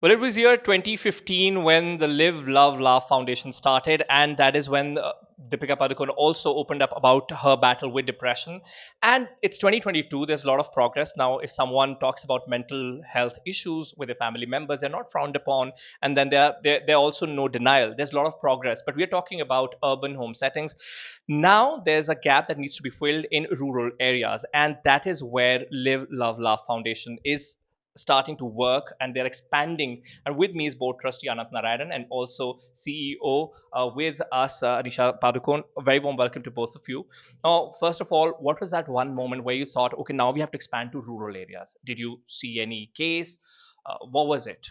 Well, it was year 2015 when the Live, Love, Laugh Foundation started, and that is when Deepika Padukone also opened up about her battle with depression. And it's 2022, there's a lot of progress. Now, if someone talks about mental health issues with their family members, they're not frowned upon, and then they're also no denial. There's a lot of progress, but we're talking about urban home settings. Now, there's a gap that needs to be filled in rural areas, and that is where Live, Love, Laugh Foundation is starting to work, and they're expanding. And with me is board trustee Anant Narayanan and also CEO with us, Anisha Padukone. A very warm welcome to both of you. Now, first of all, what was that one moment where you thought, okay, now we have to expand to rural areas? Did you see any case? What was it?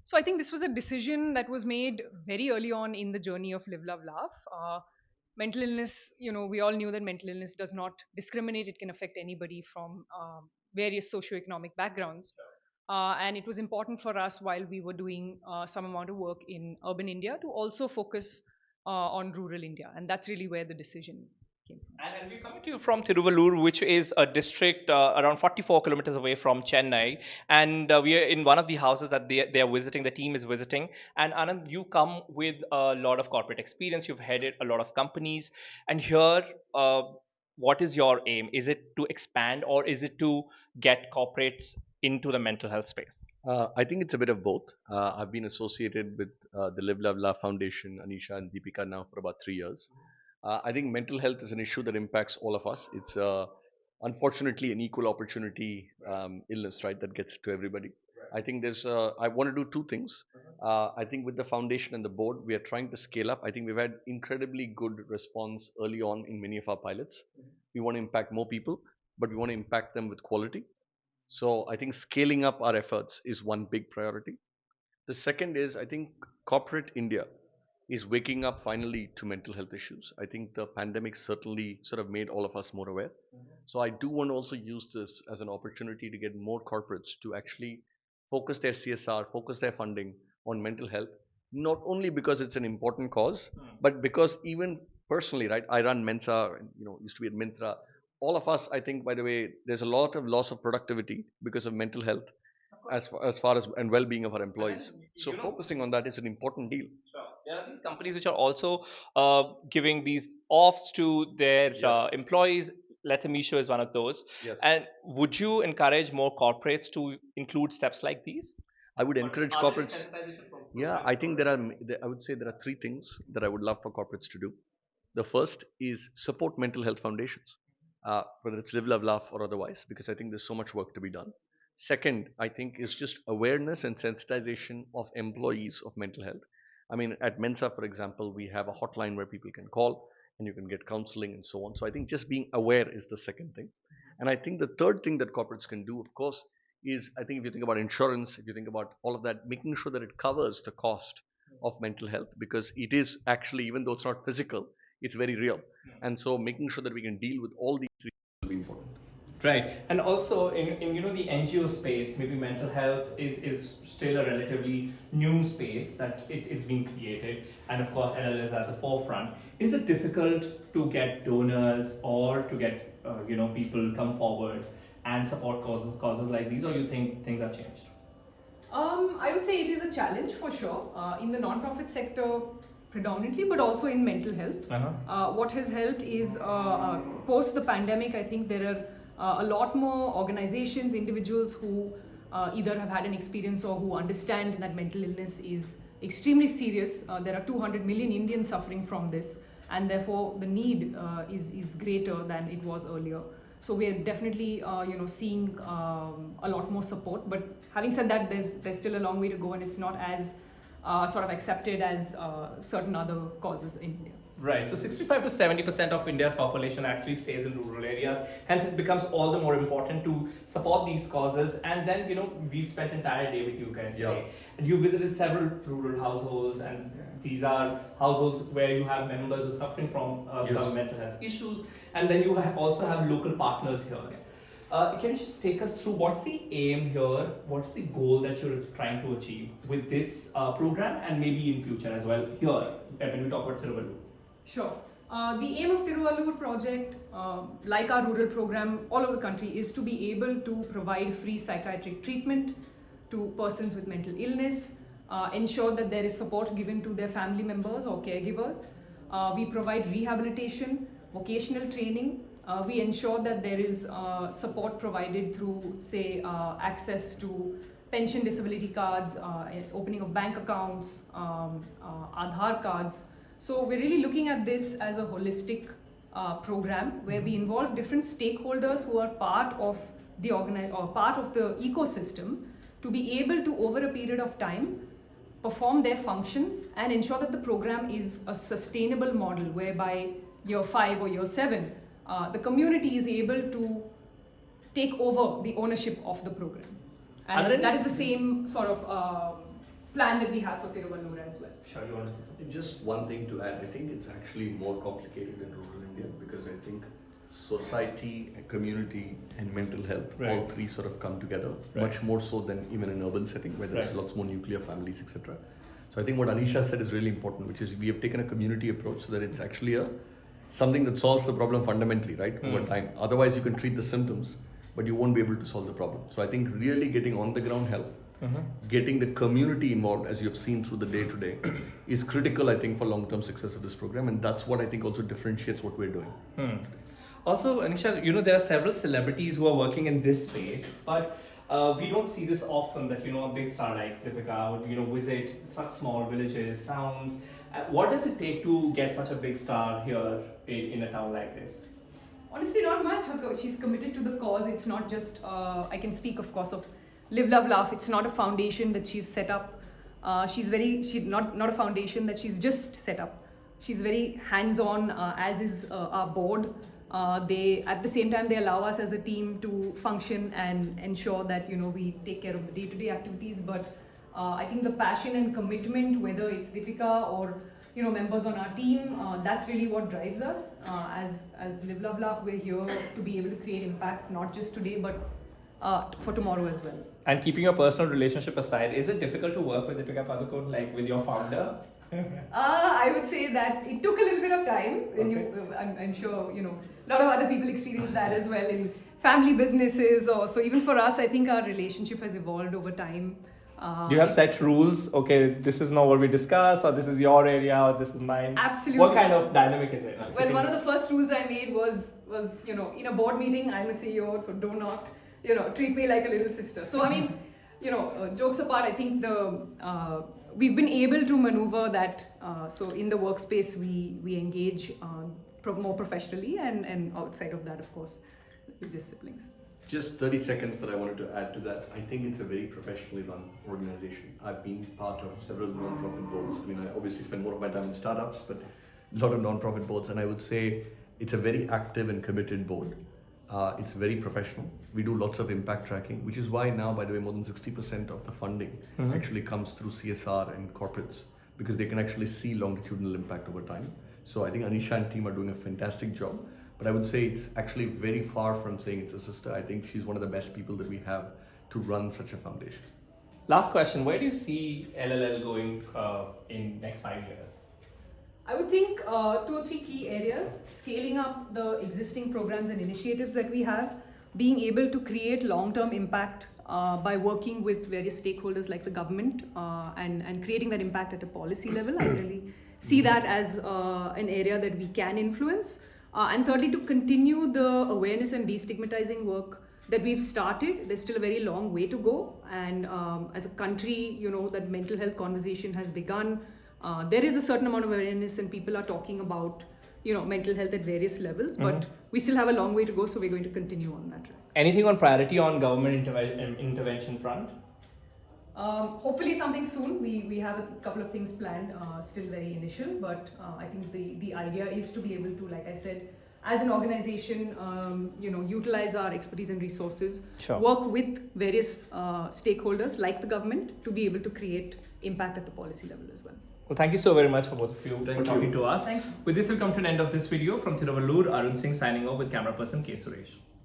So I think this was a decision that was made very early on in the journey of Live, Love, Laugh. Mental illness, we all knew that mental illness does not discriminate. It can affect anybody from various socioeconomic backgrounds. And it was important for us while we were doing some amount of work in urban India to also focus on rural India. And that's really where the decision came from. And we're coming to you from Thiruvallur, which is a district around 44 kilometers away from Chennai. And we are in one of the houses that they are visiting, the team is visiting. And Anand, you come with a lot of corporate experience. You've headed a lot of companies. And here, what is your aim? Is it to expand or is it to get corporates into the mental health space? I think it's a bit of both. I've been associated with the Live, Love, Laugh Foundation, Anisha and Deepika now for about 3 years. I think mental health is an issue that impacts all of us. It's unfortunately an equal opportunity illness, right, that gets to everybody. I think I want to do two things. I think with the foundation and the board, we are trying to scale up. I think we've had incredibly good response early on in many of our pilots. We want to impact more people, but we want to impact them with quality. So I think scaling up our efforts is one big priority. The second is I think corporate India is waking up finally to mental health issues. I think the pandemic certainly sort of made all of us more aware. So I do want to also use this as an opportunity to get more corporates to actually focus their CSR, focus their funding on mental health, not only because it's an important cause, but because even personally, right? I run Mensa, used to be at Mintra. All of us, I think, by the way, there's a lot of loss of productivity because of mental health as far as and well-being of our employees. So focusing on that is an important deal. Sure. There are these companies which are also giving these offs to their Yes. employees. Let's say Misho is one of those. Yes. And would you encourage more corporates to include steps like these? I would Or encourage are there corporates. sensitization Yeah, programs I for think I would say there are three things that I would love for corporates to do. The first is support mental health foundations, whether it's Live, Love, Laugh or otherwise, because I think there's so much work to be done. Second, I think is just awareness and sensitization of employees of mental health. I mean, at Mensa, for example, we have a hotline where people can call and you can get counseling and so on. So I think just being aware is the second thing. And I think the third thing that corporates can do, of course, is I think if you think about insurance, if you think about all of that, making sure that it covers the cost of mental health because it is actually, even though it's not physical, it's very real. And so making sure that we can deal with all these three will be important. Right, and also in the NGO space, maybe mental health is still a relatively new space that it is being created, and of course NL is at the forefront. Is it difficult to get donors or to get people come forward and support causes like these, or you think things have changed? I would say it is a challenge for sure in the non-profit sector predominantly, but also in mental health. What has helped is post the pandemic, I think there are a lot more organizations, individuals who either have had an experience or who understand that mental illness is extremely serious. There are 200 million Indians suffering from this, and therefore the need is greater than it was earlier. So we are definitely seeing a lot more support. But having said that, there's still a long way to go, and it's not as sort of accepted as certain other causes in India. Right. So 65 to 70% of India's population actually stays in rural areas. Hence, it becomes all the more important to support these causes. And then, we've spent entire day with you guys today. And you visited several rural households, and these are households where you have members who are suffering from some mental health issues. And then you also have local partners here. Can you just take us through what's the aim here? What's the goal that you're trying to achieve with this program and maybe in future as well here when we talk about Thiruvallur? Sure. The aim of Thiruvallur project, like our rural program all over the country, is to be able to provide free psychiatric treatment to persons with mental illness, ensure that there is support given to their family members or caregivers. We provide rehabilitation, vocational training. We ensure that there is support provided through, say, access to pension disability cards, opening of bank accounts, Aadhaar cards. So we're really looking at this as a holistic program where we involve different stakeholders who are part of the part of the ecosystem to be able to, over a period of time, perform their functions and ensure that the program is a sustainable model whereby year 5 or year 7, the community is able to take over the ownership of the program. And that is the same sort of plan that we have for Thiruvallur as well. Sure, you want to say something? Just one thing to add, I think it's actually more complicated in rural India because I think society, community and mental health, all three sort of come together, much more so than even in urban setting where there's lots more nuclear families, etc. So I think what Anisha said is really important, which is we have taken a community approach so that it's actually something that solves the problem fundamentally, right, over time. Otherwise you can treat the symptoms, but you won't be able to solve the problem. So I think really getting on the ground help, getting the community involved, as you have seen through the day-to-day, is critical, I think, for long-term success of this program. And that's what I think also differentiates what we're doing. Also, Anisha, there are several celebrities who are working in this space, but we don't see this often that, a big star like Deepika would, visit such small villages, towns. What does it take to get such a big star here in a town like this? Honestly, not much. She's committed to the cause. It's not just, I can speak, of course, of Live, Love, Laugh. It's not a foundation that she's set up. She's not a foundation that she's just set up. She's very hands-on, as is our board. They, at the same time, they allow us as a team to function and ensure that, we take care of the day-to-day activities. But I think the passion and commitment, whether it's Deepika or, members on our team, that's really what drives us. As Live, Love, Laugh, we're here to be able to create impact, not just today, but for tomorrow as well. And keeping your personal relationship aside, is it difficult to work with Deepika Padukone, like with your founder? I would say that it took a little bit of time. I'm sure, a lot of other people experience that as well in family businesses. So even for us, I think our relationship has evolved over time. Do you have set rules? Okay, this is not what we discuss, or this is your area, or this is mine. Absolutely. What kind of dynamic is it? Well, one of the first rules I made was in a board meeting, I'm a CEO, so do not, treat me like a little sister. So I mean, jokes apart, I think we've been able to maneuver that. So in the workspace, we engage more professionally, and outside of that, of course, we're just siblings. Just 30 seconds that I wanted to add to that. I think it's a very professionally run organization. I've been part of several non-profit boards. I mean, I obviously spend more of my time in startups, but a lot of non-profit boards. And I would say it's a very active and committed board. It's very professional. We do lots of impact tracking, which is why now, by the way, more than 60% of the funding actually comes through CSR and corporates, because they can actually see longitudinal impact over time. So I think Anisha and team are doing a fantastic job. But I would say it's actually very far from saying it's a sister. I think she's one of the best people that we have to run such a foundation. Last question, where do you see LLL going in next 5 years? I would think 2 or 3 key areas: scaling up the existing programs and initiatives that we have, being able to create long-term impact by working with various stakeholders like the government and creating that impact at a policy level. I really see that as an area that we can influence. And thirdly, to continue the awareness and destigmatizing work that we've started. There's still a very long way to go. And as a country, that mental health conversation has begun. There is a certain amount of awareness and people are talking about, mental health at various levels, but we still have a long way to go. So we're going to continue on that track. Anything on priority on government intervention front? Hopefully something soon. We have a couple of things planned, still very initial, but I think the idea is to be able to, like I said, as an organization, utilize our expertise and resources, work with various stakeholders like the government to be able to create impact at the policy level as well. Well, thank you so very much for both of you for talking to us. Thank you. With this, we'll come to an end of this video. From Thiruvallur, Arun Singh signing off with camera person K. Suresh.